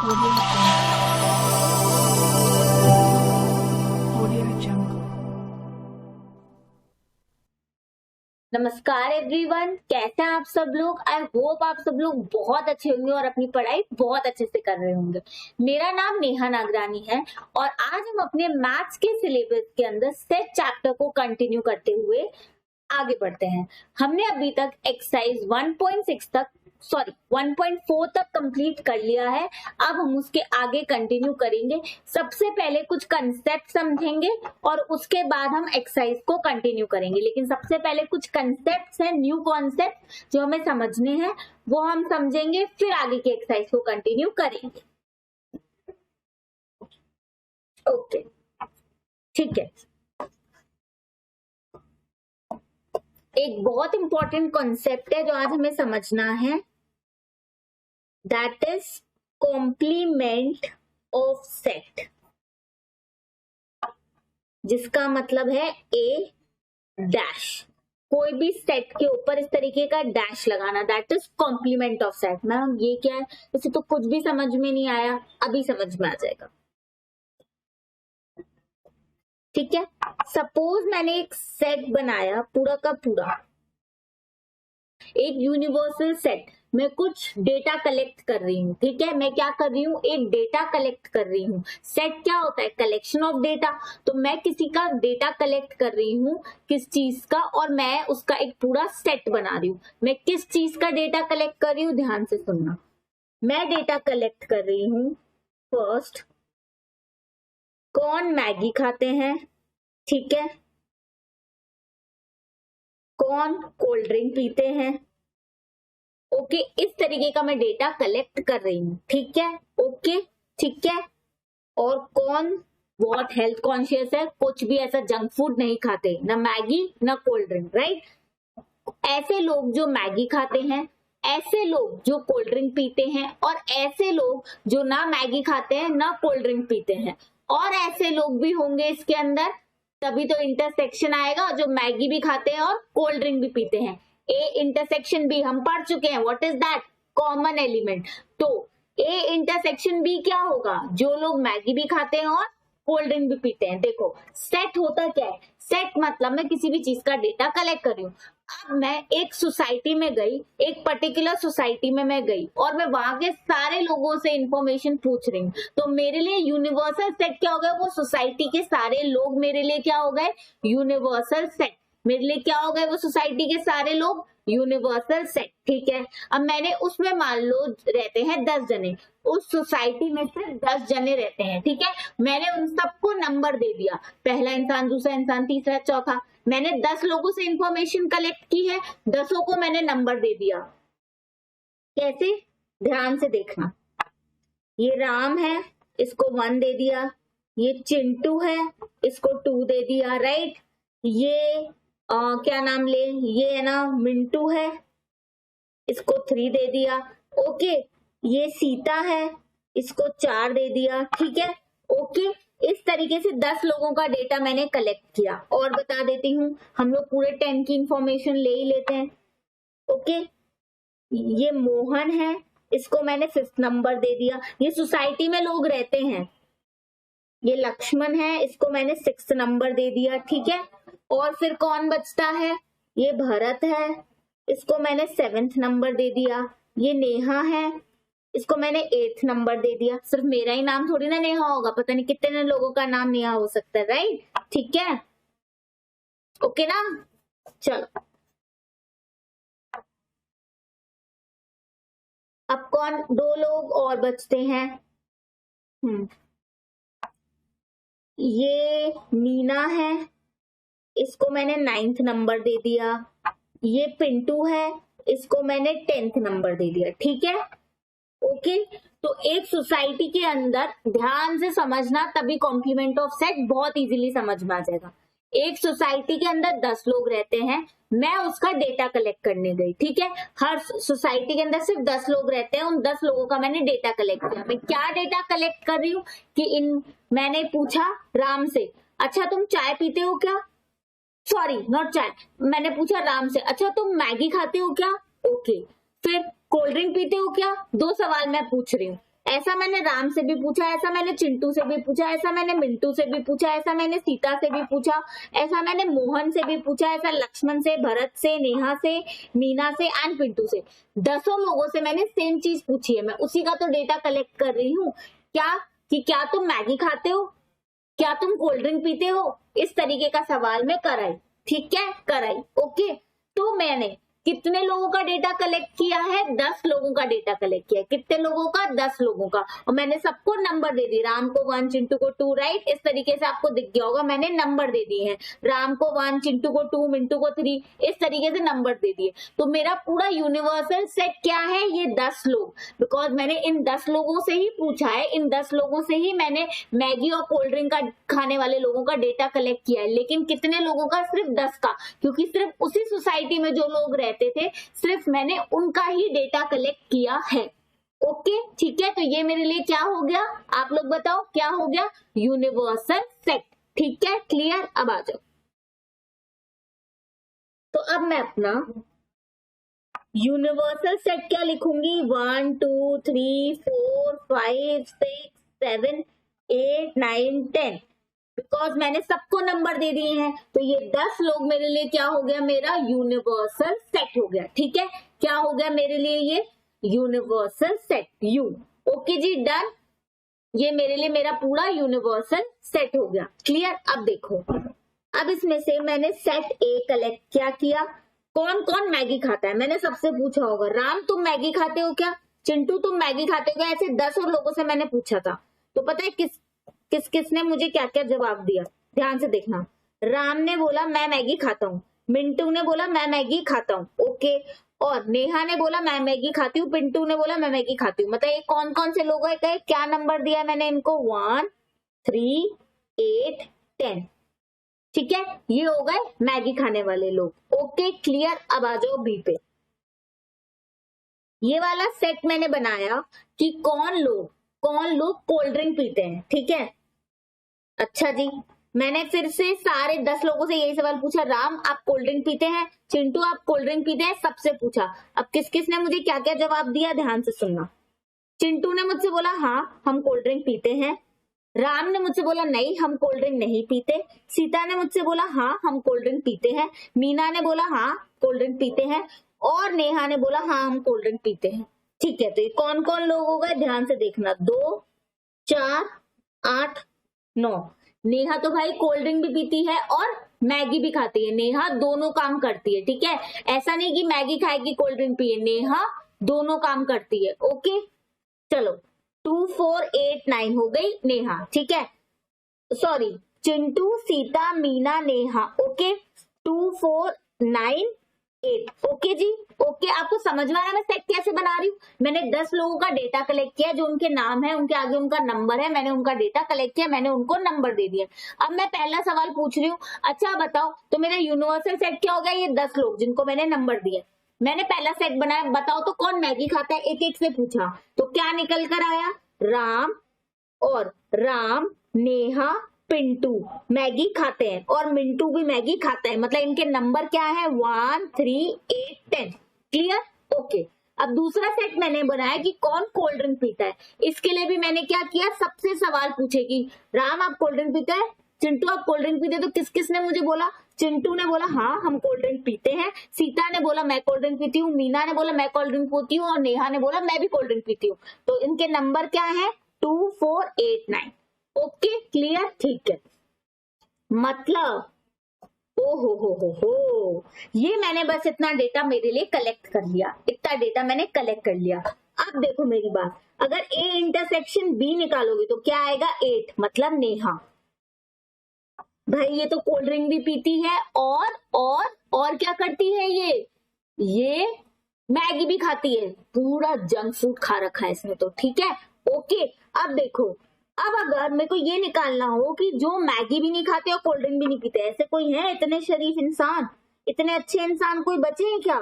Audio Jungle. नमस्कार everyone, कैसे हैं आप सब लोग। आई होप आप सब लोग बहुत अच्छे होंगे और अपनी पढ़ाई बहुत अच्छे से कर रहे होंगे। मेरा नाम नेहा नागरानी है और आज हम अपने मैथ्स के सिलेबस के अंदर सेट चैप्टर को कंटिन्यू करते हुए आगे बढ़ते हैं। हमने अभी तक एक्सरसाइज 1.4 तक कंप्लीट कर लिया है। अब हम उसके आगे कंटिन्यू करेंगे। सबसे पहले कुछ कंसेप्ट समझेंगे और उसके बाद हम एक्सरसाइज को कंटिन्यू करेंगे। लेकिन सबसे पहले कुछ कंसेप्ट्स हैं, न्यू कॉन्सेप्ट जो हमें समझने हैं, वो हम समझेंगे, फिर आगे की एक्सरसाइज को कंटिन्यू करेंगे। ओके, ठीक है। एक बहुत इंपॉर्टेंट कॉन्सेप्ट है जो आज हमें समझना है, that is complement of set, जिसका मतलब है ए डैश। कोई भी सेट के ऊपर इस तरीके का डैश लगाना, that is complement of set. Ma'am ये क्या है, इसे तो कुछ भी समझ में नहीं आया, अभी समझ में आ जाएगा। ठीक है, सपोज मैंने एक सेट बनाया पूरा का पूरा, एक यूनिवर्सल सेट। मैं कुछ डेटा कलेक्ट कर रही हूँ। ठीक है, मैं क्या कर रही हूँ, एक डेटा कलेक्ट कर रही हूँ। सेट क्या होता है, कलेक्शन ऑफ डेटा। तो मैं किसी का डेटा कलेक्ट कर रही हूँ, किस चीज का, और मैं उसका एक पूरा सेट बना रही हूँ। मैं किस चीज का डेटा कलेक्ट कर रही हूँ, ध्यान से सुनना। मैं डेटा कलेक्ट कर रही हूँ फर्स्ट, कौन मैगी खाते हैं, ठीक है, कौन कोल्ड ड्रिंक पीते हैं। ओके, इस तरीके का मैं डेटा कलेक्ट कर रही हूँ। ठीक है, ओके, ठीक है। और कौन बहुत हेल्थ कॉन्शियस है, कुछ भी ऐसा जंक फूड नहीं खाते, ना मैगी ना कोल्ड ड्रिंक, राइट। ऐसे लोग जो मैगी खाते हैं, ऐसे लोग जो कोल्ड ड्रिंक पीते हैं, और ऐसे लोग जो ना मैगी खाते हैं ना कोल्ड ड्रिंक पीते हैं, और ऐसे लोग भी होंगे इसके अंदर, तभी तो इंटरसेक्शन आएगा, जो मैगी भी खाते हैं और कोल्ड ड्रिंक भी पीते हैं। ए इंटरसेक्शन बी हम पढ़ चुके हैं, what is that, common element. तो ए इंटरसेक्शन बी क्या होगा, जो लोग मैगी भी खाते हैं और कोल्ड ड्रिंक भी पीते हैं। देखो सेट होता क्या है, सेट मतलब मैं किसी भी चीज का डेटा कलेक्ट कर रही हूँ। अब मैं एक सोसाइटी में गई, एक पर्टिकुलर सोसाइटी में मैं गई और मैं वहां के सारे लोगों से इंफॉर्मेशन पूछ रही हूँ। तो मेरे लिए यूनिवर्सल सेट क्या हो गया, वो सोसाइटी के सारे लोग मेरे लिए क्या हो गए, यूनिवर्सल सेट। मेरे लिए क्या हो गए, वो सोसाइटी के सारे लोग, यूनिवर्सल सेट। ठीक है, अब मैंने उसमें मान लो रहते हैं 10 जने, उस सोसाइटी में सिर्फ 10 जने रहते हैं। ठीक है, मैंने उन सबको नंबर दे दिया, पहला इंसान, दूसरा इंसान, तीसरा, चौथा। मैंने 10 लोगों से इंफॉर्मेशन कलेक्ट की है, 10 को मैंने नंबर दे दिया। कैसे, ध्यान से देखना। ये राम है, इसको 1 दे दिया। ये चिंटू है, इसको 2 दे दिया, राइट। ये क्या नाम ले, ये है ना मिंटू है, इसको 3 दे दिया। ओके, ये सीता है, इसको 4 दे दिया। ठीक है, ओके। इस तरीके से 10 लोगों का डेटा मैंने कलेक्ट किया। और बता देती हूँ, हम लोग पूरे 10 की इंफॉर्मेशन ले ही लेते हैं। ओके, ये मोहन है, इसको मैंने 5th नंबर दे दिया। ये सोसाइटी में लोग रहते हैं। ये लक्ष्मण है, इसको मैंने 6th नंबर दे दिया। ठीक है, और फिर कौन बचता है, ये भरत है, इसको मैंने 7th नंबर दे दिया। ये नेहा है, इसको मैंने 8th नंबर दे दिया। सिर्फ मेरा ही नाम थोड़ी ना नेहा होगा, पता नहीं कितने लोगों का नाम नेहा हो सकता है, राइट। ठीक है, ओके ना। चलो, अब कौन, 2 लोग और बचते हैं। ये मीना है, इसको मैंने 9th नंबर दे दिया। ये पिंटू है, इसको मैंने 10th नंबर दे दिया। ठीक है, ओके। तो एक सोसाइटी के अंदर, ध्यान से समझना, तभी कॉम्प्लीमेंट ऑफ सेट बहुत इजीली समझ में आ जाएगा। एक सोसाइटी के अंदर 10 लोग रहते हैं, मैं उसका डेटा कलेक्ट करने गई। ठीक है, हर सोसाइटी के अंदर सिर्फ 10 लोग रहते हैं, उन 10 लोगों का मैंने डेटा कलेक्ट किया। मैं क्या डेटा कलेक्ट कर रही हूँ कि मैंने पूछा राम से, अच्छा तुम चाय पीते हो क्या, सॉरी नॉट चाय, मैंने पूछा राम से, अच्छा तुम मैगी खाते हो क्या, ओके। फिर कोल्ड ड्रिंक पीते हो क्या, 2 सवाल मैं पूछ रही हूँ। ऐसा मैंने राम से भी पूछा, ऐसा मैंने चिंटू से भी पूछा, ऐसा मैंने मिंटू से भी पूछा, ऐसा मैंने सीता से भी पूछा, ऐसा मैंने मोहन से भी पूछा, ऐसा लक्ष्मण से, भरत से, नेहा से, मीना से एंड पिंटू से। 10 लोगों से मैंने सेम चीज पूछी है, मैं उसी का तो डेटा कलेक्ट कर रही हूँ। क्या कि क्या तुम मैगी खाते हो, क्या तुम कोल्ड ड्रिंक पीते हो, इस तरीके का सवाल मैं कराई। ठीक है, कराई। ओके, तो मैंने कितने लोगों का डेटा कलेक्ट किया है? 10 लोगों का डेटा कलेक्ट किया है। कितने लोगों का? 10 लोगों का। और मैंने सबको नंबर दे दी, राम को 1, चिंटू को 2, राइट। इस तरीके से आपको दिख गया होगा, मैंने नंबर दे दिए हैं, राम को 1, चिंटू को 2, मिंटू को 3, इस तरीके से नंबर दे दिए। तो मेरा पूरा यूनिवर्सल सेट क्या है? ये 10 लोग, बिकॉज मैंने इन 10 लोगों से ही पूछा है, इन 10 लोगों से ही मैंने मैगी और कोल्ड ड्रिंक का खाने वाले लोगों का डेटा कलेक्ट किया है। लेकिन कितने लोगों का? सिर्फ 10 का, क्योंकि सिर्फ उसी सोसाइटी में जो लोग रहते थे सिर्फ मैंने उनका ही डेटा कलेक्ट किया है। ओके, ठीक है। तो ये मेरे लिए क्या हो गया? आप लोग बताओ क्या हो गया? Universal set. ठीक है, क्लियर? अब आ जाओ। तो अब मैं अपना यूनिवर्सल सेट क्या लिखूंगी? 1 2 3 4 5 6 7 8 9 10, बिकॉज मैंने सबको नंबर दे दिए हैं। तो ये 10 लोग मेरे लिए क्या हो गया? मेरा यूनिवर्सल सेट हो गया। ठीक है, क्या हो गया मेरे लिए? ये यूनिवर्सल सेट, यू। ओके जी, डन। ये मेरे लिए मेरा पूरा यूनिवर्सल सेट हो गया। क्लियर? अब देखो, अब इसमें से मैंने सेट ए कलेक्ट क्या किया? कौन कौन मैगी खाता है? मैंने सबसे पूछा होगा, राम तुम मैगी खाते हो क्या? चिंटू तुम मैगी खाते हो क्या? ऐसे 10 और लोगों से मैंने पूछा था। तो पता है किस किसने मुझे क्या क्या जवाब दिया? ध्यान से देखना। राम ने बोला मैं मैगी खाता हूँ, मिंटू ने बोला मैं मैगी खाता हूँ, ओके, और नेहा ने बोला मैं मैगी खाती हूँ, पिंटू ने बोला मैं मैगी खाती हूँ। मतलब ये कौन कौन से लोग है? क्या नंबर दिया मैंने इनको? 1 3 8 10। ठीक है, ये हो गए मैगी खाने वाले लोग। Okay, clear? अब आ जाओ बी पे। ये वाला सेट मैंने बनाया कि कौन लोग कोल्ड ड्रिंक पीते हैं। ठीक है, अच्छा जी, मैंने फिर से सारे 10 लोगों से यही सवाल पूछा, राम आप कोल्ड ड्रिंक पीते हैं? चिंटू आप कोल्ड ड्रिंक पीते हैं? सबसे पूछा। अब किस किस ने मुझे क्या क्या जवाब दिया? ध्यान से सुनना। चिंटू ने मुझसे बोला हाँ हम कोल्ड ड्रिंक पीते हैं। राम ने मुझसे बोला नहीं हम कोल्ड ड्रिंक नहीं पीते। सीता ने मुझसे बोला हाँ हम कोल्ड ड्रिंक पीते हैं। मीना ने बोला हाँ कोल्ड ड्रिंक पीते हैं। और नेहा ने बोला हाँ हम कोल्ड ड्रिंक पीते हैं। ठीक है, तो ये कौन कौन लोग हो गए? ध्यान से देखना, 2 4 8 9। नेहा तो भाई कोल्ड ड्रिंक भी पीती है और मैगी भी खाती है। नेहा दोनों काम करती है। ठीक है, ऐसा नहीं कि मैगी खाएगी कोल्ड ड्रिंक पिए, नेहा दोनों काम करती है। ओके, चलो 2 4 8 9 हो गई नेहा। ठीक है, sorry, Chintu, Sita, Meena, Neha. Okay, 2 4 9 8। Okay ji, okay. आपको समझ में आ रहा है मैं सेट कैसे बना रही हूँ? मैंने 10 लोगों का डेटा कलेक्ट किया, जो उनके नाम है उनके आगे उनका नंबर है, मैंने उनका डेटा कलेक्ट किया, मैंने उनको नंबर दे दिया। अब मैं पहला सवाल पूछ रही हूँ, अच्छा बताओ तो मेरा यूनिवर्सल सेट क्या होगा? ये 10 लोग जिनको मैंने नंबर दिए, मैंने पहला सेट बनाया, बताओ तो कौन मैगी खाता है? एक एक से पूछा, तो क्या निकल कर आया? राम, नेहा, पिंटू मैगी खाते हैं और मिंटू भी मैगी खाता है। मतलब इनके नंबर क्या है? 1 3 8 10। क्लियर? ओके। अब दूसरा सेट मैंने बनाया कि कौन कोल्ड ड्रिंक पीता है। इसके लिए भी मैंने क्या किया? सबसे सवाल पूछे कि राम आप कोल्ड ड्रिंक पीते हैं? चिंटू आप कोल्ड ड्रिंक पीते हैं? तो किस किस ने मुझे बोला? चिंटू ने बोला हाँ हम कोल्ड ड्रिंक पीते हैं। सीता ने बोला मैं कोल्ड ड्रिंक पीती हूँ। मीना ने बोला मैं कोल्ड ड्रिंक पीती हूँ। और नेहा ने बोला मैं भी कोल्ड ड्रिंक पीती हूँ। तो इनके नंबर क्या है? 2 4 8 9। Okay, clear? ठीक है, मतलब ओ हो, ये मैंने बस इतना डेटा मेरे लिए कलेक्ट कर लिया, इतना डेटा मैंने कलेक्ट कर लिया। अब देखो मेरी बात, अगर A इंटरसेक्शन B निकालोगे तो क्या आएगा? 8, मतलब नेहा। भाई ये तो कोल्ड ड्रिंक भी पीती है और क्या करती है? ये मैगी भी खाती है, पूरा जंक फूड खा रखा है इसने तो। ठीक है, ओके। अब देखो, अब अगर मेरे को ये निकालना हो कि जो मैगी भी नहीं खाते और कोल्ड ड्रिंक भी नहीं पीते, ऐसे कोई है इतने शरीफ इंसान, इतने अच्छे इंसान कोई बचे हैं क्या?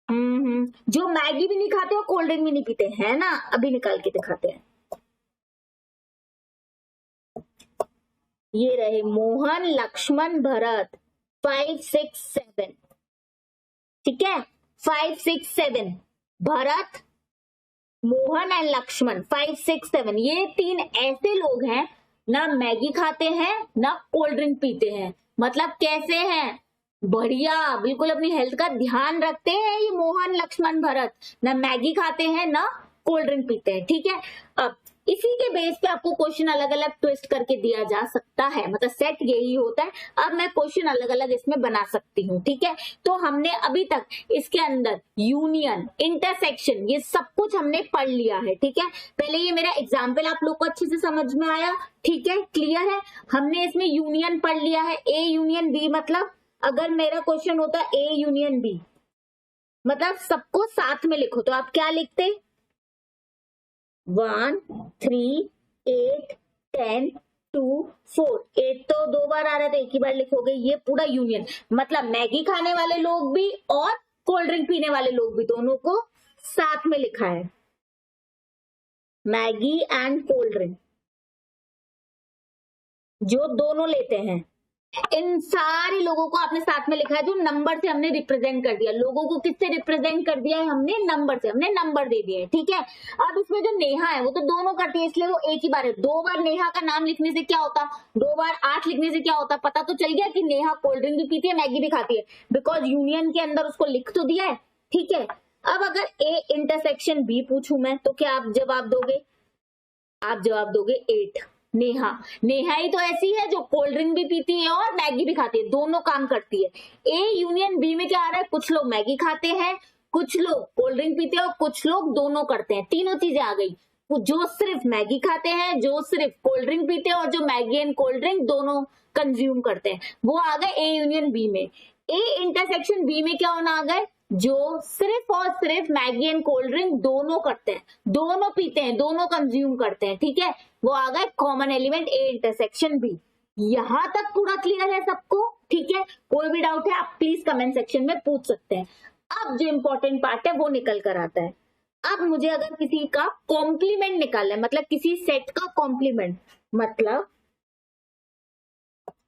जो मैगी भी नहीं खाते और कोल्ड ड्रिंक भी नहीं पीते, है ना? अभी निकाल के दिखाते हैं। ये रहे मोहन, लक्ष्मण, भरत, 5 6 7। ठीक है, 5 6 7 भरत, मोहन एंड लक्ष्मण 5, 6, 7 ये 3 ऐसे लोग हैं ना मैगी खाते हैं ना कोल्ड ड्रिंक पीते हैं। मतलब कैसे हैं? बढ़िया, बिल्कुल अपनी हेल्थ का ध्यान रखते हैं ये मोहन लक्ष्मण भरत, ना मैगी खाते हैं ना कोल्ड ड्रिंक पीते हैं। ठीक है, अब इसी के बेस पे आपको क्वेश्चन अलग अलग ट्विस्ट करके दिया जा सकता है, मतलब सेट यही होता है। अब मैं क्वेश्चन अलग अलग इसमें बना सकती हूँ। ठीक है, तो हमने अभी तक इसके अंदर यूनियन, इंटरसेक्शन, ये सब कुछ हमने पढ़ लिया है। ठीक है, पहले ये मेरा एग्जाम्पल आप लोग को अच्छे से समझ में आया? ठीक है, क्लियर है? हमने इसमें यूनियन पढ़ लिया है, ए यूनियन बी, मतलब अगर मेरा क्वेश्चन होता ए यूनियन बी, मतलब सबको साथ में लिखो, तो आप क्या लिखते? 1, 3, 8, 10, 2, 4। 8 तो 2 बार आ रहा है तो एक ही बार लिखोगे। ये पूरा यूनियन, मतलब मैगी खाने वाले लोग भी और कोल्ड ड्रिंक पीने वाले लोग भी, दोनों को साथ में लिखा है, मैगी एंड कोल्ड ड्रिंक, जो दोनों लेते हैं। इन सारे लोगों को आपने साथ में लिखा है, जो नंबर से हमने रिप्रेजेंट कर दिया। लोगों को किससे रिप्रेजेंट कर दिया है हमने? नंबर से, हमने नंबर दे दिए। ठीक है, अब इसमें जो नेहा है वो तो दोनों करती है, इसलिए वो एक ही बार है। 2 बार नेहा का नाम लिखने से क्या होता? 2 बार 8 लिखने से क्या होता? पता तो चल गया कि नेहा कोल्ड ड्रिंक भी पीती है, मैगी भी खाती है, बिकॉज यूनियन के अंदर उसको लिख तो दिया है। ठीक है, अब अगर ए इंटरसेक्शन बी पूछूं मैं, तो क्या आप जवाब दोगे? आप जवाब दोगे 8। नेहा, नेहा ही तो ऐसी है जो कोल्ड ड्रिंक भी पीती है और मैगी भी खाती है, दोनों काम करती है। ए यूनियन बी में क्या आ रहा है? कुछ लोग मैगी खाते हैं, कुछ लोग कोल्ड ड्रिंक पीते हैं और कुछ लोग दोनों करते हैं। तीनों चीजें आ गई, जो सिर्फ मैगी खाते हैं, जो सिर्फ कोल्ड ड्रिंक पीते हैं और जो मैगी एंड कोल्ड ड्रिंक दोनों कंज्यूम करते हैं, वो आ गए ए यूनियन बी में। ए इंटरसेक्शन बी में क्या होना आ गए? जो सिर्फ और सिर्फ मैगी एंड कोल्ड ड्रिंक दोनों करते हैं, दोनों पीते हैं, दोनों कंज्यूम करते हैं। ठीक है, वो आ गए common element A intersection B. यहां तक पूरा क्लियर है सबको? ठीक है, कोई भी डाउट है आप प्लीज कमेंट सेक्शन में पूछ सकते हैं। अब जो इंपॉर्टेंट पार्ट है वो निकल कर आता है। अब मुझे अगर किसी का कॉम्प्लीमेंट निकालना है, मतलब किसी सेट का कॉम्प्लीमेंट, मतलब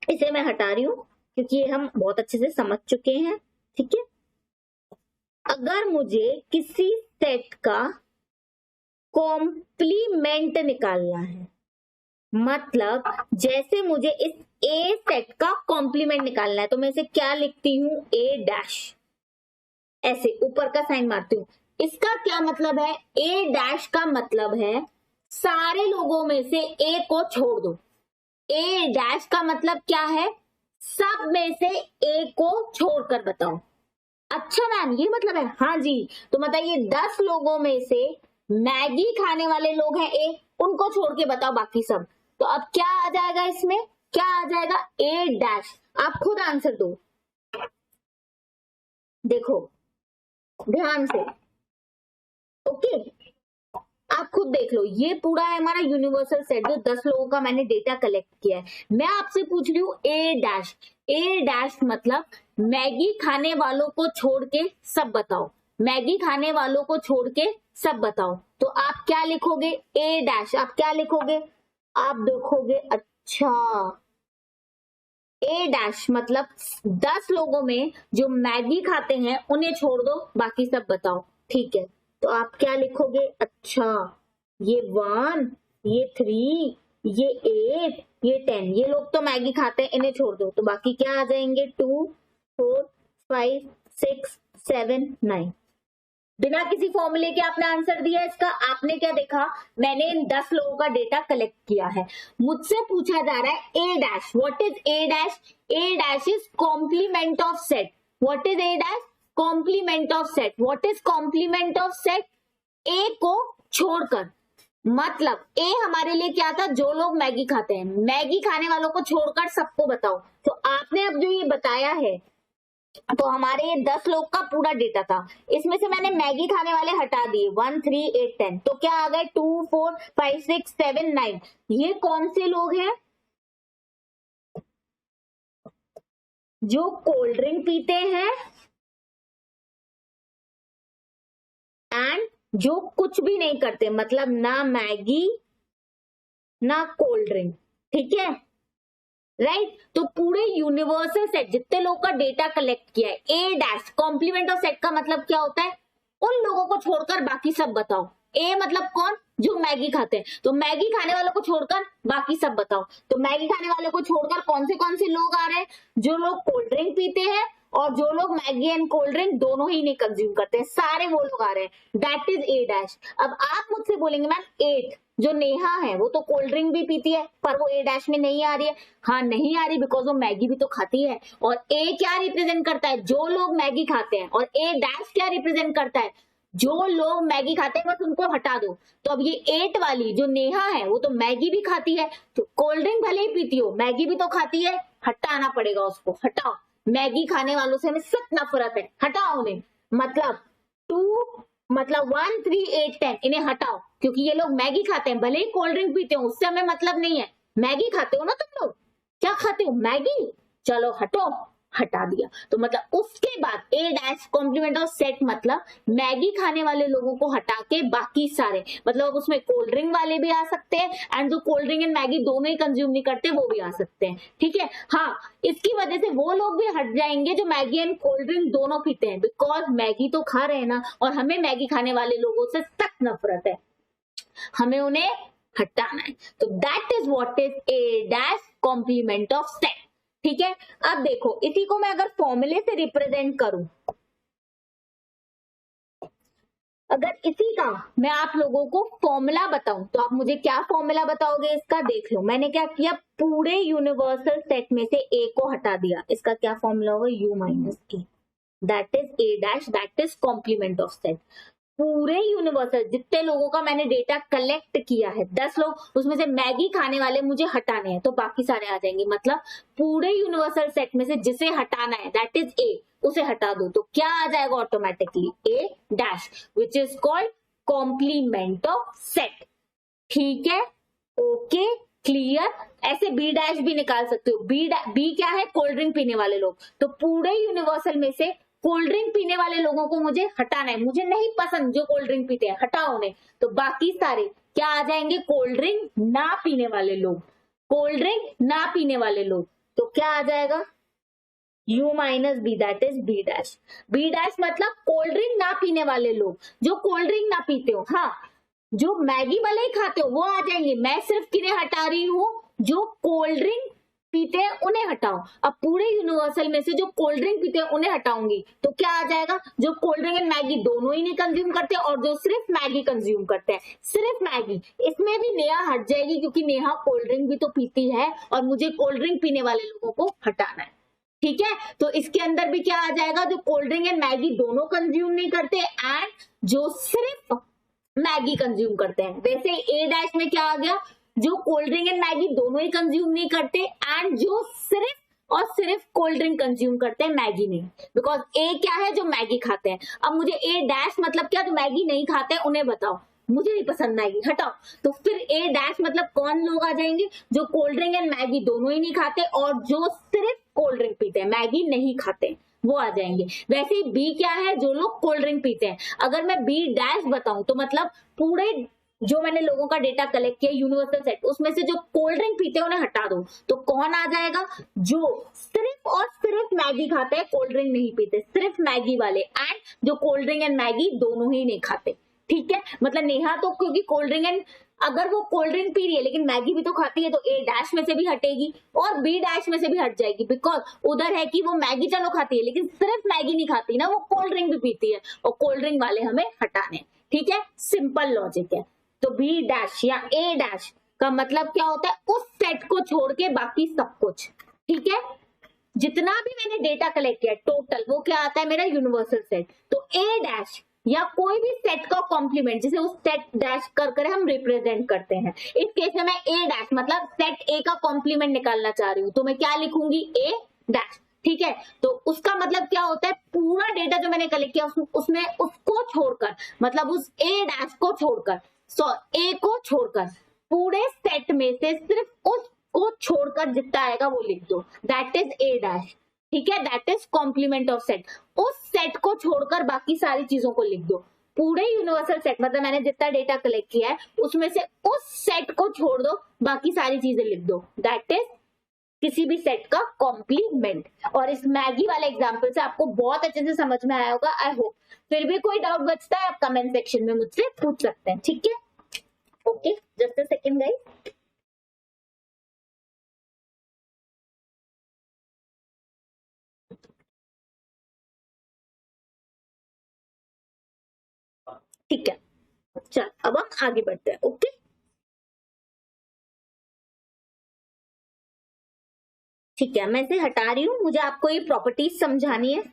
इसे मैं हटा रही हूं क्योंकि ये हम बहुत अच्छे से समझ चुके हैं। ठीक है, अगर मुझे किसी सेट का कॉम्प्लीमेंट निकालना है, मतलब जैसे मुझे इस ए सेट का कॉम्प्लीमेंट निकालना है, तो मैं इसे क्या लिखती हूं? ए डैश, ऐसे ऊपर का साइन मारती हूं। इसका क्या मतलब है? ए डैश का मतलब है सारे लोगों में से ए को छोड़ दो। ए डैश का मतलब क्या है? सब में से ए को छोड़कर बताओ। अच्छा मैम, ये मतलब है? हाँ जी, तो मतलब ये 10 लोगों में से मैगी खाने वाले लोग हैं ए, उनको छोड़ के बताओ बाकी सब। तो अब क्या आ जाएगा इसमें? क्या आ जाएगा? ए डैश। आप खुद आंसर दो, देखो ध्यान से। ओके, आप खुद देख लो, ये पूरा है हमारा यूनिवर्सल सेट, जो 10 लोगों का मैंने डेटा कलेक्ट किया है। मैं आपसे पूछ रही हूँ ए डैश। ए डैश मतलब मैगी खाने वालों को छोड़ के सब बताओ, मैगी खाने वालों को छोड़ के सब बताओ। तो आप क्या लिखोगे? ए डैश। आप क्या लिखोगे? आप देखोगे, अच्छा ए डैश मतलब 10 लोगों में जो मैगी खाते हैं उन्हें छोड़ दो, बाकी सब बताओ। ठीक है, तो आप क्या लिखोगे? अच्छा ये 1, ये 3, ये 8, ये 10, ये लोग तो मैगी खाते हैं, इन्हें छोड़ दो। तो बाकी क्या आ जाएंगे? 2, 4, 5, 6, 7, 9। बिना किसी फॉर्मूले के आपने आंसर दिया इसका। आपने क्या देखा? मैंने इन 10 लोगों का डेटा कलेक्ट किया है। मुझसे पूछा जा रहा है A dash. What is A dash? A dash is complement of set. What is A dash? Complement of set. What is complement of set? A को छोड़कर, मतलब ए हमारे लिए क्या था? जो लोग मैगी खाते हैं, मैगी खाने वालों को छोड़कर सबको बताओ। तो आपने अब जो ये बताया है, तो हमारे ये 10 लोग का पूरा डेटा था, इसमें से मैंने मैगी खाने वाले हटा दिए 1, 3, 8, 10। तो क्या आ गए? 2, 4, 5, 6, 7, 9। ये कौन से लोग हैं? जो कोल्ड ड्रिंक पीते हैं एंड जो कुछ भी नहीं करते, मतलब ना मैगी ना कोल्ड ड्रिंक। ठीक है, राइट। तो पूरे यूनिवर्सल सेट जितने लोग का डेटा कलेक्ट किया है, A dash complement of set का मतलब क्या होता है? उन लोगों को छोड़कर बाकी सब बताओ। ए मतलब कौन, जो मैगी खाते हैं। तो मैगी खाने वालों को छोड़कर बाकी सब बताओ। तो मैगी खाने वालों को छोड़कर कौन से लोग आ रहे हैं, जो लोग कोल्ड ड्रिंक पीते हैं और जो लोग मैगी एंड कोल्ड ड्रिंक दोनों ही नहीं कंज्यूम करते हैं, सारे वो लोग आ रहे हैं। That is A dash. अब आप मुझसे बोलेंगे मैम 8 जो नेहा है वो तो कोल्ड ड्रिंक भी पीती है पर वो ए डैश में नहीं आ रही है। हाँ नहीं आ रही बिकॉज वो मैगी भी तो खाती है। और ए क्या रिप्रेजेंट करता है, जो लोग मैगी खाते हैं। और ए डैश क्या रिप्रेजेंट करता है, जो लोग मैगी खाते हैं बस उनको हटा दो। तो अब ये 8 वाली जो नेहा है वो तो मैगी भी खाती है, तो कोल्ड ड्रिंक भले ही पीती हो मैगी भी तो खाती है, हटाना पड़ेगा उसको, हटाओ। मैगी खाने वालों से हमें सख्त नफरत है, हटाओ उन्हें। मतलब 2 मतलब 1 3 8 10 इन्हें हटाओ, क्योंकि ये लोग मैगी खाते हैं, भले ही कोल्ड ड्रिंक पीते हो उससे हमें मतलब नहीं है। मैगी खाते हो ना तुम लोग, क्या खाते हो, मैगी, चलो हटो, हटा दिया। तो मतलब उसके बाद ए डैश कॉम्प्लीमेंट ऑफ सेट मतलब मैगी खाने वाले लोगों को हटा के बाकी सारे, मतलब उसमें कोल्ड ड्रिंक वाले भी आ सकते हैं एंड जो कोल्ड ड्रिंक एंड मैगी दोनों ही कंज्यूम नहीं करते वो भी आ सकते हैं, ठीक है। हाँ इसकी वजह से वो लोग भी हट जाएंगे जो मैगी एंड कोल्ड ड्रिंक दोनों पीते हैं, बिकॉज मैगी तो खा रहे हैं ना, और हमें मैगी खाने वाले लोगों से सख्त नफरत है, हमें उन्हें हटाना है। तो that is what is A dash complement of set, ठीक है। अब देखो इसी को मैं अगर फॉर्मूले से रिप्रेजेंट करूं, अगर इसी का मैं आप लोगों को फॉर्मूला बताऊं तो आप मुझे क्या फॉर्मूला बताओगे इसका, देख लो मैंने क्या किया, पूरे यूनिवर्सल सेट में से ए को हटा दिया, इसका क्या फॉर्मूला होगा, U minus A, that is A dash, that is complement of set. पूरे यूनिवर्सल जितने लोगों का मैंने डेटा कलेक्ट किया है 10 लोग, उसमें से मैगी खाने वाले मुझे हटाने हैं तो बाकी सारे आ जाएंगे। मतलब पूरे यूनिवर्सल सेट में से जिसे हटाना है दैट इज ए, उसे हटा दो तो क्या आ जाएगा automatically A dash, which is called complement of set, ठीक है। Okay clear. ऐसे बी डैश भी निकाल सकते हो, बी क्या है, कोल्ड ड्रिंक पीने वाले लोग, तो पूरे यूनिवर्सल में से कोल्ड ड्रिंक पीने वाले लोगों को मुझे हटाना है, मुझे नहीं पसंद जो कोल्ड ड्रिंक पीते हैं, हटाओ उन्हें। तो बाकी सारे क्या आ जाएंगे, कोल्ड ड्रिंक ना पीने वाले लोग, कोल्ड ड्रिंक ना पीने वाले लोग, तो क्या आ जाएगा u minus B, that is B dash. B dash मतलब कोल्ड ड्रिंक ना पीने वाले लोग, जो कोल्ड ड्रिंक ना पीते हो, हाँ जो मैगी भले ही खाते हो वो आ जाएंगे। मैं सिर्फ किन्हें हटा रही हूँ, जो कोल्ड ड्रिंक पीते हैं उन्हें हटाओ। अब पूरे यूनिवर्सल में से जो कोल्ड ड्रिंक पीते हैं उन्हें हटाऊंगी तो क्या आ जाएगा, जो कोल्ड ड्रिंक एंड मैगी दोनों ही नहीं कंज्यूम करते और जो सिर्फ मैगी कंज्यूम करते हैं, सिर्फ मैगी, इसमें भी नेहा हट जाएगी क्योंकि नेहा कोल्ड ड्रिंक भी तो पीती है और मुझे कोल्ड ड्रिंक पीने वाले लोगों को हटाना है, ठीक है। तो इसके अंदर भी क्या आ जाएगा, जो कोल्ड ड्रिंक एंड मैगी दोनों कंज्यूम नहीं करते एंड जो सिर्फ मैगी कंज्यूम करते हैं। वैसे ए डैश में क्या आ गया, जो कोल्ड ड्रिंक एंड मैगी दोनों ही कंज्यूम नहीं करते एंड जो सिर्फ और सिर्फ कोल्ड ड्रिंक कंज्यूम करते हैं, मैगी नहीं, बिकॉज ए क्या है, जो मैगी खाते हैं। अब मुझे ए डैश मतलब क्या, जो मैगी नहीं खाते हैं उन्हें बताओ, मुझे नहीं पसंद मैगी, हटाओ। तो फिर ए डैश मतलब कौन लोग आ जाएंगे, जो कोल्ड ड्रिंक एंड मैगी दोनों ही नहीं खाते और जो सिर्फ कोल्ड ड्रिंक पीते हैं, मैगी नहीं खाते, वो आ जाएंगे। वैसे ही बी क्या है, जो लोग कोल्ड ड्रिंक पीते हैं। अगर मैं बी डैश बताऊं तो मतलब पूरे जो मैंने लोगों का डेटा कलेक्ट किया यूनिवर्सल सेट, उसमें से जो कोल्ड ड्रिंक पीते हैं उन्हें हटा दो तो कौन आ जाएगा, जो सिर्फ और सिर्फ मैगी खाते हैं, कोल्ड ड्रिंक नहीं पीते, सिर्फ मैगी वाले एंड जो कोल्ड ड्रिंक एंड मैगी दोनों ही नहीं खाते, ठीक है। मतलब नेहा तो क्योंकि कोल्ड ड्रिंक एंड, अगर वो कोल्ड ड्रिंक पी रही है लेकिन मैगी भी तो खाती है तो ए डैश में से भी हटेगी और बी डैश में से भी हट जाएगी, बिकॉज उधर है कि वो मैगी चलो खाती है लेकिन सिर्फ मैगी नहीं खाती ना, वो कोल्ड ड्रिंक भी पीती है और कोल्ड ड्रिंक वाले हमें हटाने, ठीक है। सिंपल लॉजिक है। तो बी डैश या ए डैश का मतलब क्या होता है, उस सेट को छोड़ के बाकी सब कुछ, ठीक है। जितना भी मैंने डेटा कलेक्ट किया टोटल वो क्या आता है, मेरा यूनिवर्सल सेट। तो ए डैश या कोई भी सेट का कॉम्प्लीमेंट जिसे उस सेट डैश कर हम रिप्रेजेंट करते हैं। इस केस में मैं ए डैश मतलब सेट ए का कॉम्प्लीमेंट निकालना चाह रही हूँ तो मैं क्या लिखूंगी, ए डैश, ठीक है। तो उसका मतलब क्या होता है, पूरा डेटा जो मैंने कलेक्ट किया उसमें उसको छोड़कर, मतलब उस ए डैश को छोड़कर, ए को छोड़कर पूरे सेट में से सिर्फ उसको छोड़कर जितना आएगा वो लिख दो, दैट इज ए डैश, ठीक है। That is complement of set. उस सेट को छोड़कर बाकी सारी चीजों को लिख दो। पूरे यूनिवर्सल सेट मतलब मैंने जितना डेटा कलेक्ट किया है उसमें से उस सेट को छोड़ दो, बाकी सारी चीजें लिख दो, दैट इज किसी भी सेट का कॉम्प्लीमेंट। और इस मैगी वाले एग्जांपल से आपको बहुत अच्छे से समझ में आया होगा, आई होप। फिर भी कोई डाउट बचता है आप कमेंट सेक्शन में मुझसे पूछ सकते हैं, ठीक है। Okay, just a second guys. ठीक है, चल अब हम आगे बढ़ते हैं। ओके, ठीक है, मैं इसे हटा रही हूँ, मुझे आपको ये प्रॉपर्टीज समझानी है।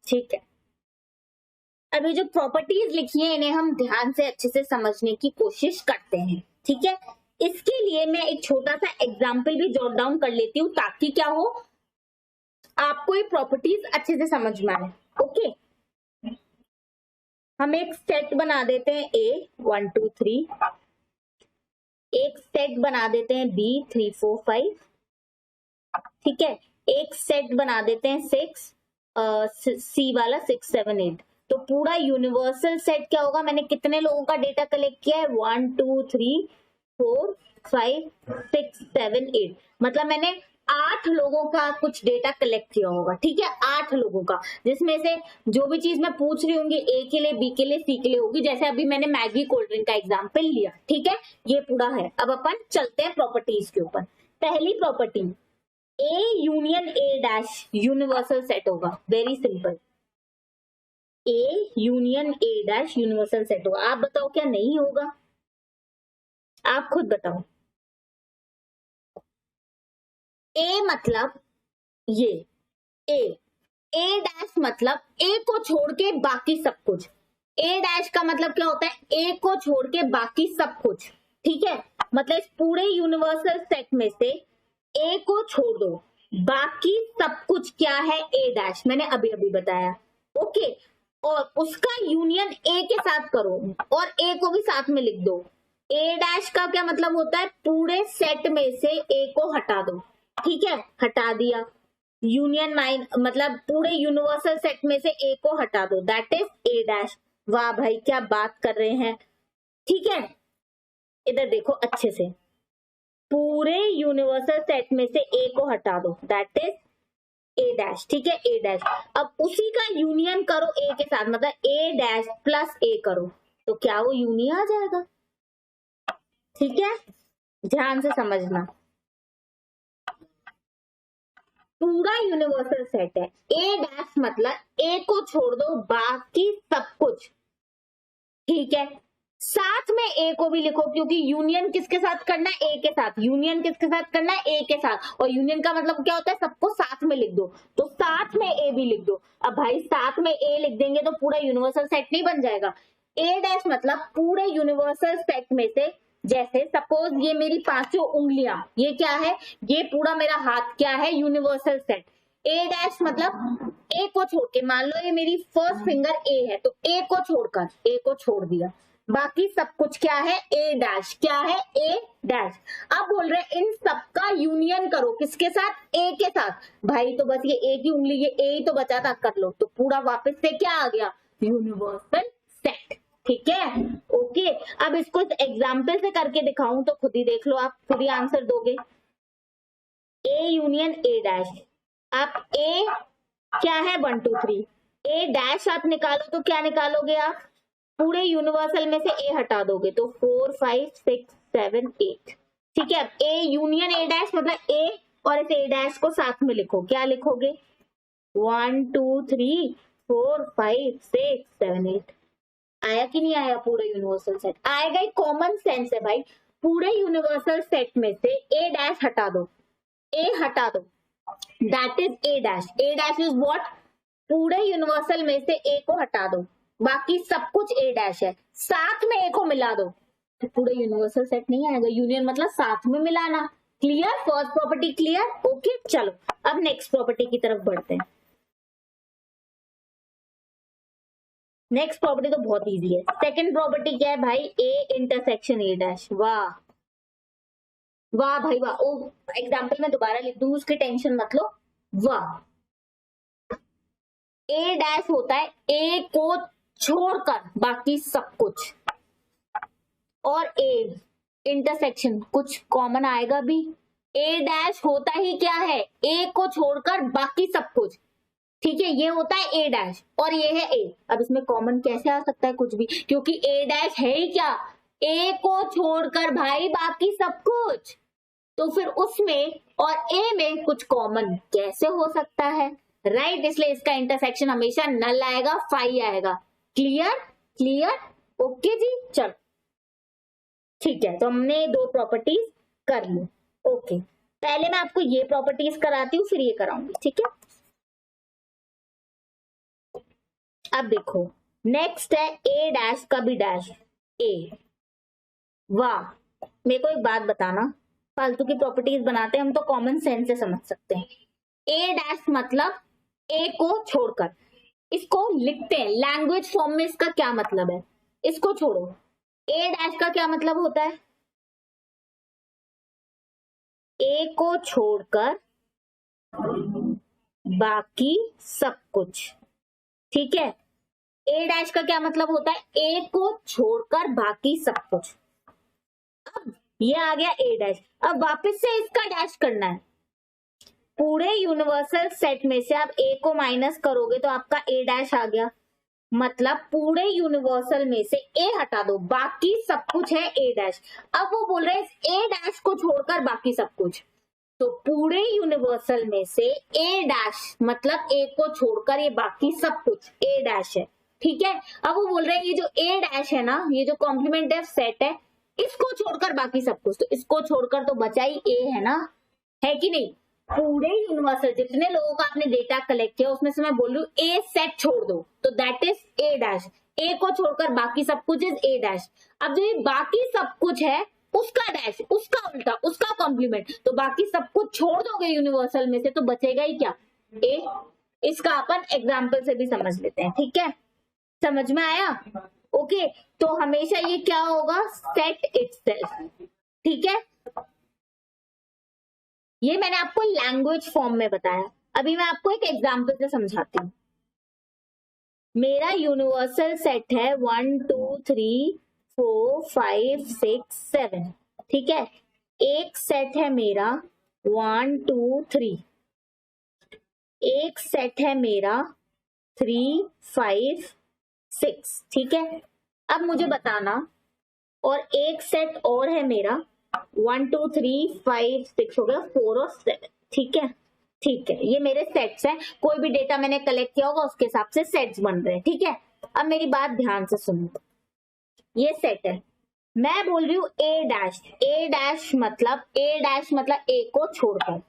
ठीक है, अभी जो प्रॉपर्टीज लिखी है इन्हें हम ध्यान से अच्छे से समझने की कोशिश करते हैं, ठीक है। इसके लिए मैं एक छोटा सा एग्जाम्पल भी जॉट डाउन कर लेती हूँ ताकि क्या हो, आपको ये प्रॉपर्टीज अच्छे से समझ में आए। ओके, हम एक सेट बना देते हैं ए 1 2 3, एक सेट बना देते हैं बी 3 4 5, ठीक है। एक सेट बना देते हैं 6 सी वाला 6 7 8। तो पूरा यूनिवर्सल सेट क्या होगा, मैंने कितने लोगों का डेटा कलेक्ट किया है 1 2 3 4 5 6 7 8, मतलब मैंने 8 लोगों का कुछ डेटा कलेक्ट किया होगा, ठीक है। 8 लोगों का, जिसमें से जो भी चीज मैं पूछ रही होंगी ए के लिए, बी के लिए, सी के लिए होगी। जैसे अभी मैंने मैगी कोल्ड ड्रिंक का एग्जाम्पल लिया, ठीक है। ये पूरा है। अब अपन चलते हैं प्रॉपर्टीज के ऊपर। पहली property, A union A dash universal set होगा। Very simple, A union A dash universal set होगा। आप बताओ क्या नहीं होगा, आप खुद बताओ। ए मतलब ये ए, ए डैश मतलब ए को छोड़ के बाकी सब कुछ। ए डैश का मतलब क्या होता है, ए को छोड़ के बाकी सब कुछ, ठीक है। मतलब इस पूरे यूनिवर्सल सेट में से ए को छोड़ दो, बाकी सब कुछ क्या है, ए डैश, मैंने अभी अभी बताया। ओके, और उसका यूनियन ए के साथ करो और ए को भी साथ में लिख दो। ए डैश का क्या मतलब होता है, पूरे सेट में से ए को हटा दो, ठीक है। हटा दिया, यूनियन माइन मतलब पूरे यूनिवर्सल सेट में से ए को हटा दो, दैट इज ए डैश। वाह भाई, क्या बात कर रहे हैं, ठीक है। इधर देखो अच्छे से, पूरे यूनिवर्सल सेट में से ए को हटा दो, दैट इज ए डैश, ठीक है। ए डैश, अब उसी का यूनियन करो ए के साथ, मतलब ए डैश प्लस ए करो, तो क्या वो यूनियन आ जाएगा, ठीक है। ध्यान से समझना, पूरा यूनिवर्सल सेट है। ए डैश मतलब ए को छोड़ दो बाकी सब कुछ, ठीक है। साथ में ए को भी लिखो, क्योंकि यूनियन किसके साथ करना है, ए के साथ। यूनियन किसके साथ करना है, ए के साथ। और यूनियन का मतलब क्या होता है, सबको साथ में लिख दो, तो साथ में ए भी लिख दो। अब भाई साथ में ए लिख देंगे तो पूरा यूनिवर्सल सेट नहीं बन जाएगा। ए डैश मतलब पूरे यूनिवर्सल सेट में से, जैसे सपोज ये मेरी पांचों उंगलियां, ये क्या है, ये पूरा मेरा हाथ क्या है, यूनिवर्सल सेट। ए डैश मतलब ए को छोड़ के, मान लो ये मेरी फर्स्ट फिंगर ए है, तो ए को छोड़कर, ए को छोड़ दिया, बाकी सब कुछ क्या है, ए डैश, क्या है, ए डैश। अब बोल रहे इन सबका यूनियन करो, किसके साथ, ए के साथ। भाई तो बस ये ए की उंगली, ये ए ही तो बचा था, कर लो, तो पूरा वापस से क्या आ गया, यूनिवर्सल सेट, ठीक है। ओके, अब इसको एग्जाम्पल से करके दिखाऊं तो खुद ही देख लो, आप खुद ही आंसर दोगे। ए यूनियन ए डैश, आप ए क्या है 1 2 3, ए डैश आप निकालो तो क्या निकालोगे आप, पूरे यूनिवर्सल में से ए हटा दोगे तो 4 5 6 7 8, ठीक है। अब ए यूनियन ए डैश मतलब ए, और इस ए डैश को साथ में लिखो, क्या लिखोगे 1 2 3 4 5 6 7 8। आया कि नहीं आया, पूरा यूनिवर्सल सेट आएगा, ही कॉमन सेंस है भाई। पूरे यूनिवर्सल सेट में से ए डैश हटा दो, ए हटा दो, that is A dash. A dash is what, पूरे यूनिवर्सल में से ए को हटा दो, बाकी सब कुछ ए डैश है, साथ में ए को मिला दो, तो पूरे यूनिवर्सल सेट नहीं आएगा। यूनियन मतलब साथ में मिलाना। Clear, first property clear. Okay, चलो अब नेक्स्ट प्रॉपर्टी की तरफ बढ़ते हैं। नेक्स्ट प्रॉपर्टी तो बहुत इजी है। सेकंड प्रॉपर्टी क्या है भाई, ए इंटरसेक्शन ए डैश। वाह, वाह भाई वाह। ओ एग्जाम्पल मैं दोबारा लिख दूंगी, उसकी टेंशन मत लो। वाह। ए डैश होता है ए को छोड़कर बाकी सब कुछ, और ए इंटरसेक्शन कुछ कॉमन आएगा भी। ए डैश होता ही क्या है, ए को छोड़कर बाकी सब कुछ, ठीक है, ये होता है ए डैश और ये है ए। अब इसमें कॉमन कैसे आ सकता है कुछ भी, क्योंकि ए डैश है ही क्या, ए को छोड़कर भाई बाकी सब कुछ, तो फिर उसमें और ए में कुछ कॉमन कैसे हो सकता है, राइट। इसलिए इसका इंटरसेक्शन हमेशा नल आएगा, फाई आएगा। क्लियर क्लियर, ओके जी। चलो ठीक है, तो हमने दो प्रॉपर्टीज कर ली। ओके, पहले मैं आपको ये प्रॉपर्टीज कराती हूँ, फिर ये कराऊंगी, ठीक है। अब देखो नेक्स्ट है ए डैश का भी डैश ए। वाह, मेरे को एक बात बताना, फालतू की प्रॉपर्टीज बनाते हैं हम तो कॉमन सेंस से समझ सकते हैं। ए डैश मतलब ए को छोड़कर, इसको लिखते हैं लैंग्वेज फॉर्म में, इसका क्या मतलब है, इसको छोड़ो। ए डैश का क्या मतलब होता है, ए को छोड़कर बाकी सब कुछ, ठीक है। ए डैश का क्या मतलब होता है, ए को छोड़कर बाकी सब कुछ। अब ये आ गया ए डैश, अब वापस से इसका डैश करना है। पूरे यूनिवर्सल सेट में से आप ए को माइनस करोगे तो आपका ए डैश आ गया, मतलब पूरे यूनिवर्सल में से ए हटा दो, बाकी सब कुछ है ए डैश। अब वो बोल रहे हैं ए डैश को छोड़कर बाकी सब कुछ, तो पूरे यूनिवर्सल में से ए डैश मतलब ए को छोड़कर ये बाकी सब कुछ ए डैश है, ठीक है। अब वो बोल रहे हैं ये जो ए डैश है ना, ये जो कॉम्प्लीमेंट सेट है, इसको छोड़कर बाकी सब कुछ, तो इसको छोड़कर तो बचा ही ए है ना, है कि नहीं। पूरे यूनिवर्सल जितने लोगों का आपने डेटा कलेक्ट किया उसमें से मैं बोल रही हूँ ए सेट छोड़ दो, तो दैट इज ए डैश। ए को छोड़कर बाकी सब कुछ इज ए डैश। अब जो ये बाकी सब कुछ है उसका डैश, उसका उल्टा, उसका कॉम्प्लीमेंट, तो बाकी सब कुछ छोड़ दोगे यूनिवर्सल में से तो बचेगा ही क्या, ए। इसका अपन एग्जाम्पल से भी समझ लेते हैं, ठीक है, समझ में आया। ओके, तो हमेशा ये क्या होगा, सेट इटसेल्फ, ठीक है। ये मैंने आपको लैंग्वेज फॉर्म में बताया, अभी मैं आपको एक एग्जांपल से समझाती हूँ। मेरा यूनिवर्सल सेट है 1 2 3 4 5 6 7, ठीक है। एक सेट है मेरा 1 2 3, एक सेट है मेरा 3 5 6, ठीक है। अब मुझे बताना, और एक सेट और है मेरा 1 2 3 5 6 हो गया, 4 और 7, ठीक है। ठीक है, ये मेरे सेट्स हैं, कोई भी डेटा मैंने कलेक्ट किया होगा उसके हिसाब से सेट्स बन रहे हैं, ठीक है। अब मेरी बात ध्यान से सुनो, ये सेट है, मैं बोल रही हूँ ए डैश। ए डैश मतलब ए को छोड़कर,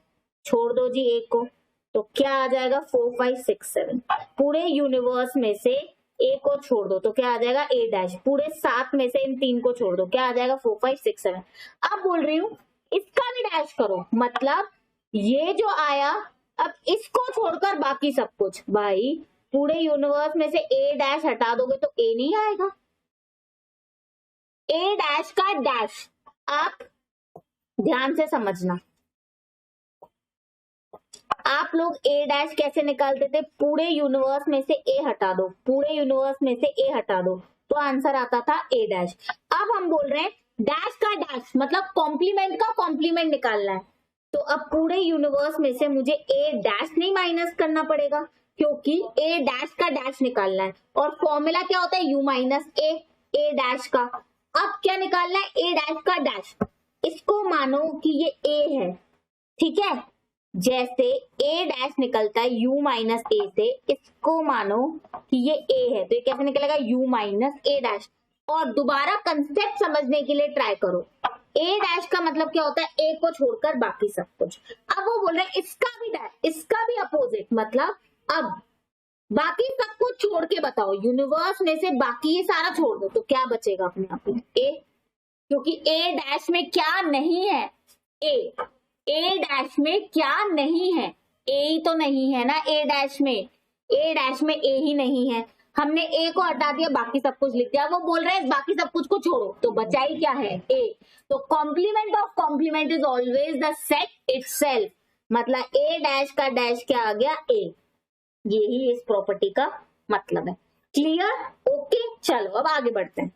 छोड़ दो जी ए को, तो क्या आ जाएगा 4 5 6 7। पूरे यूनिवर्स में से ए को छोड़ दो तो क्या आ जाएगा ए डैश। पूरे 7 में से इन 3 को छोड़ दो, क्या आ जाएगा 4 5 6 7। अब बोल रही हूँ इसका भी डैश करो, मतलब ये जो आया, अब इसको छोड़कर बाकी सब कुछ। भाई पूरे यूनिवर्स में से ए डैश हटा दोगे तो ए नहीं आएगा, ए डैश का डैश। आप ध्यान से समझना, आप लोग ए डैश कैसे निकालते थे, पूरे यूनिवर्स में से ए हटा दो, पूरे यूनिवर्स में से ए हटा दो तो आंसर आता था ए डैश। अब हम बोल रहे हैं डैश का डैश मतलब कॉम्प्लीमेंट का कॉम्प्लीमेंट निकालना है, तो अब पूरे यूनिवर्स में से मुझे ए डैश नहीं माइनस करना पड़ेगा, क्योंकि ए डैश का डैश निकालना है, और फॉर्मूला क्या होता है यू माइनस ए डैश का। अब क्या निकालना है, ए डैश का डैश। इसको मानो कि ये ए है, ठीक है, जैसे ए डैश निकलता है यू माइनस ए से, इसको मानो कि ये ए है, तो ये कैसे निकलेगा यू माइनस ए डैश। और दोबारा कंसेप्ट समझने के लिए ट्राई करो, ए डैश का मतलब क्या होता है, ए को छोड़कर बाकी सब कुछ। अब वो बोल रहे हैं इसका भी डैश, इसका भी अपोजिट, मतलब अब बाकी सब कुछ छोड़ के बताओ, यूनिवर्स में से बाकी ये सारा छोड़ दो तो क्या बचेगा अपने आप में, ए, क्योंकि ए डैश में क्या नहीं है, ए डैश में क्या नहीं है, ए ही तो नहीं है ना ए डैश में, ए डैश में ए ही नहीं है। हमने ए को हटा दिया, बाकी सब कुछ लिख दिया। वो बोल रहे हैं बाकी सब कुछ को छोड़ो, तो बचा ही क्या है, ए। तो complement of complement is always the set itself, मतलब ए डैश का डैश क्या आ गया, ए। यही इस प्रॉपर्टी का मतलब है। क्लियर? ओके, चलो अब आगे बढ़ते हैं।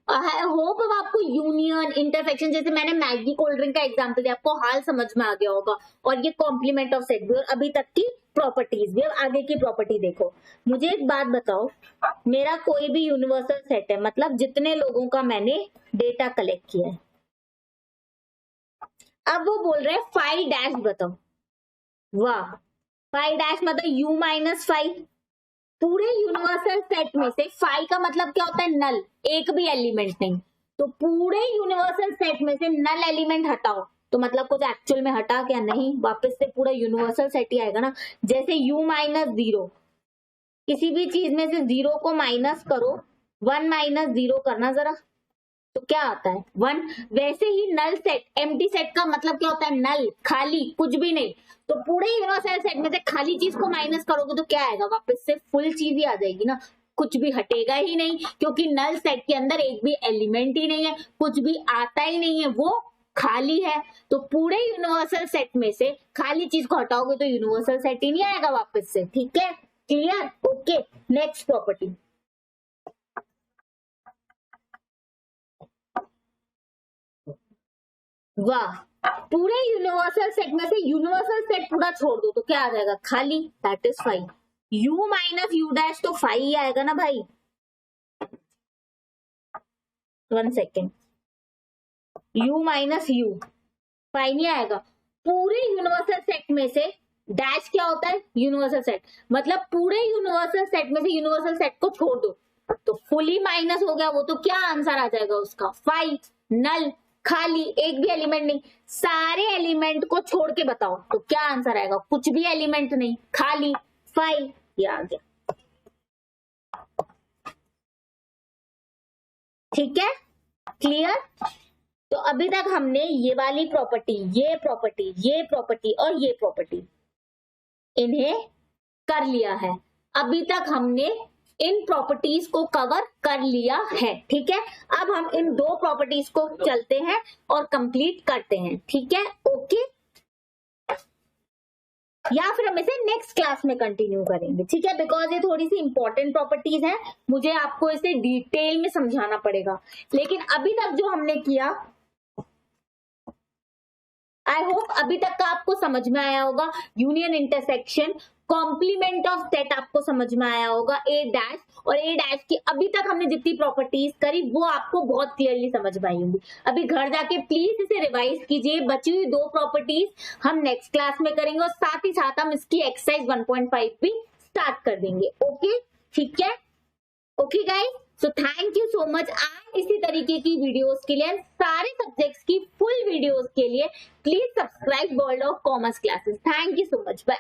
आई होप अब आपको यूनियन, इंटरसेक्शन, जैसे मैंने मैगी कोल्ड ड्रिंक का एग्जांपल दिया, आपको हाल समझ में आ गया होगा। और ये कॉम्प्लीमेंट ऑफ सेट भी, और अभी तक की प्रॉपर्टीज भी। अब आगे की प्रॉपर्टी देखो। मुझे एक बात बताओ, मेरा कोई भी यूनिवर्सल सेट है, मतलब जितने लोगों का मैंने डेटा कलेक्ट किया है। अब वो बोल रहे हैं 5 डैश बताओ। वाह, 5 डैश मतलब u माइनस 5। पूरे यूनिवर्सल सेट में से 5 का मतलब क्या होता है, नल, एक भी एलिमेंट नहीं। तो पूरे यूनिवर्सल सेट में से नल एलिमेंट हटाओ, तो मतलब कुछ एक्चुअल में हटा क्या, नहीं, वापस से पूरा यूनिवर्सल सेट ही आएगा ना। जैसे u माइनस 0, किसी भी चीज में से 0 को माइनस करो, 1 माइनस 0 करना जरा, तो क्या आता है, 1। वैसे ही नल सेट, एम्प्टी सेट का मतलब क्या होता है, नल, खाली, कुछ भी नहीं। तो पूरे यूनिवर्सल सेट में से खाली चीज को माइनस करोगे तो क्या आएगा, वापस से फुल चीज ही आ जाएगी ना, कुछ भी हटेगा ही नहीं, क्योंकि नल सेट के अंदर एक भी एलिमेंट ही नहीं है, कुछ भी आता ही नहीं है, वो खाली है। तो पूरे यूनिवर्सल सेट में से खाली चीज को हटाओगे तो यूनिवर्सल सेट ही नहीं आएगा वापस से। ठीक है, क्लियर? Okay, next property. वाह, पूरे यूनिवर्सल सेट में से यूनिवर्सल सेट पूरा छोड़ दो तो क्या आ जाएगा, खाली, that is 5। u minus you dash तो 5 ही आएगा ना भाई। 1 सेकेंड, u माइनस यू 5 नहीं आएगा। पूरे यूनिवर्सल सेट में से डैश क्या होता है, यूनिवर्सल सेट, मतलब पूरे यूनिवर्सल सेट में से यूनिवर्सल सेट को छोड़ दो तो फुली माइनस हो गया वो, तो क्या आंसर आ जाएगा उसका, 5। नल, खाली, एक भी एलिमेंट नहीं। सारे एलिमेंट को छोड़ के बताओ तो क्या आंसर आएगा, कुछ भी एलिमेंट नहीं, खाली, 5। ये आ गया। ठीक है, क्लियर? तो अभी तक हमने ये वाली प्रॉपर्टी, ये प्रॉपर्टी, ये प्रॉपर्टी और ये प्रॉपर्टी, इन्हें कर लिया है। अभी तक हमने इन प्रॉपर्टीज को कवर कर लिया है। ठीक है, अब हम इन 2 प्रॉपर्टीज को चलते हैं और कंप्लीट करते हैं। ठीक है, ओके, या फिर हम इसे नेक्स्ट क्लास में कंटिन्यू करेंगे। ठीक है, बिकॉज ये थोड़ी सी इंपॉर्टेंट प्रॉपर्टीज हैं, मुझे आपको इसे डिटेल में समझाना पड़ेगा। लेकिन अभी तक जो हमने किया, आई होप अभी तक का आपको समझ में आया होगा। Union, intersection, complement of set आपको समझ में आया होगा, ए डैश और ए डैश की अभी तक हमने जितनी प्रॉपर्टीज करी वो आपको बहुत क्लियरली समझ में आई होंगी। अभी घर जाके प्लीज इसे रिवाइज कीजिए। बची हुई 2 प्रॉपर्टीज हम नेक्स्ट क्लास में करेंगे और साथ ही साथ हम इसकी एक्सरसाइज 1.5 भी स्टार्ट कर देंगे। ओके, ठीक है, okay guys, so thank you so much. आज इसी तरीके की वीडियोस के लिए, सारे सब्जेक्ट्स की फुल वीडियोस के लिए please subscribe world of commerce classes. Thank you so much, bye.